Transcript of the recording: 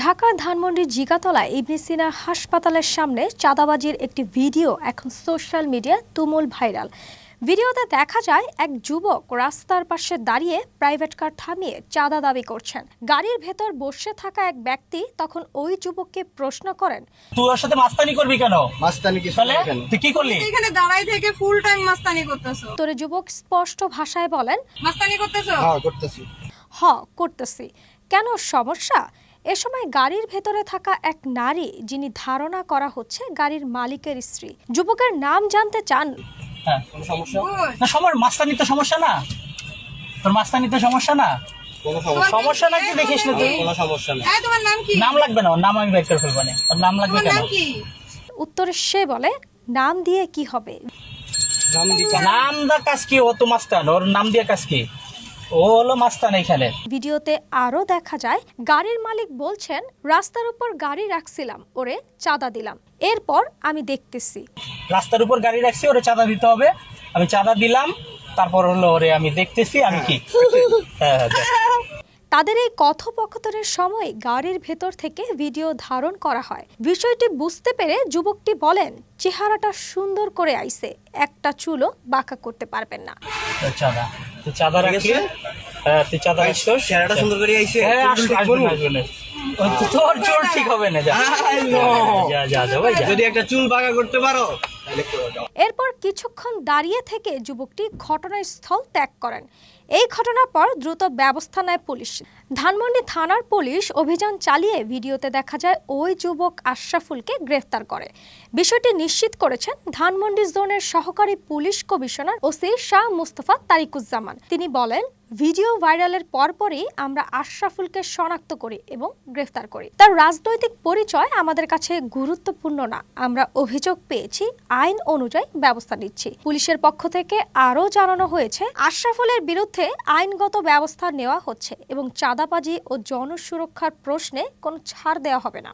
ঢাকার ধানমন্ডির জিগাতলায় ইবনে সিনা হাসপাতালের সামনে চাঁদাবাজির একটি ভিডিও এখন সোশ্যাল মিডিয়ায় তুমুল ভাইরাল। ভিডিওতে দেখা যায় এক যুবক রাস্তার পাশে দাঁড়িয়ে প্রাইভেট কার থামিয়ে চাঁদা দাবি করছেন। গাড়ির ভেতর বসে থাকা এক ব্যক্তি তখন ওই যুবককে প্রশ্ন করেন, তুই ওর সাথে মাস্তানি করবি কেন? মাস্তানি কি তাহলে তুই কি করলি? এখানে দাঁড়াই থেকে ফুল টাইম মাস্তানি করতেছো? তোরে যুবক স্পষ্ট ভাষায় বলেন, মাস্তানি করতেছো? হ্যাঁ করতেছি। করতেছি। কেন সমস্যা? এ সময় গাড়ির ভেতরে থাকা এক নারী, যিনি ধারণা করা হচ্ছে গাড়ির মালিকের স্ত্রী, যুবকের নাম জানতে চান। হ্যাঁ, কোনো সমস্যা না? মাস্তানিতে সমস্যা না? তোর মাস্তানিতে সমস্যা না? কোনো সমস্যা নাকি দেখিস না তুই? কোনো সমস্যা নেই। হ্যাঁ, তোমার নাম কি? নাম লাগবে না, ওর নাম আমি বের করে ফেলবো না। ওর নাম লাগবে তোমার কেন? নাম কি? উত্তরে সে বলে, নাম দিয়ে কি হবে? নাম দিতে নাম দা কাজ কি? ও তো মাস্তান, ওর নাম দিয়ে কাজ কি? ও হলো মাস্তান এখানে। ভিডিওতে আরো দেখা যায় গাড়ির মালিক বলছেন, রাস্তার উপর গাড়ি রাখছিলাম, ওরে চাঁদা দিলাম, এরপর আমি দেখতেছি। রাস্তার উপর গাড়ি রাখছি, ওরে চাঁদা দিতে হবে, আমি চাঁদা দিলাম, তারপর হলো ওরে আমি দেখতেছি আমি কি। হ্যাঁ হ্যাঁ, দেখ। তাদের এই কথোপকথনের সময় গাড়ির ভেতর থেকে ভিডিও ধারণ করা হয়। বিষয়টি বুঝতে পেরে যুবকটি বলেন, চেহারাটা সুন্দর করে আইছে, একটা চুলও বাঁকা করতে পারবেন না। তোর চাঁদা, তুই চাঁদা রাখলি? হ্যাঁ, তুই চাঁদা রাখছিস। চেহারাটা সুন্দর করে আইছে। হ্যাঁ, আসবে না। তোর চোর ঠিক হবে না, যা যা যা যা ভাই, যা। যদি একটা চুল বাঁকা করতে পারো তাহলে করে দাও। এরপর কিছুক্ষণ দাঁড়িয়ে থেকে যুবকটি ঘটনাস্থল ত্যাগ করেন। এই ঘটনার পর দ্রুত ব্যবস্থা নেয় পুলিশ। ধানমন্ডি থানার পুলিশ অভিযান চালিয়ে ভিডিওতে দেখা যায় ওই যুবক আশরাফুলকে গ্রেফতার করে। বিষয়টি নিশ্চিত করেছেন ধানমন্ডি জোনের সহকারী police commissioner OC Shah Mustafa Tariquzzaman. তিনি বলেন, ভিডিও ভাইরালের পরপরই আমরা আশরাফুলকে শনাক্ত করি এবং গ্রেফতার করি। তার রাজনৈতিক পরিচয় আমাদের কাছে গুরুত্বপূর্ণ না, আমরা অভিযোগ পেয়েছি, আইন অনুযায়ী ব্যবস্থা নিচ্ছি। পুলিশের পক্ষ থেকে আরও জানানো হয়েছে, আশরাফুলের বিরুদ্ধে আইনগত ব্যবস্থা নেওয়া হচ্ছে এবং চাঁদাবাজি ও জনসুরক্ষার প্রশ্নে কোনো ছাড় দেওয়া হবে না।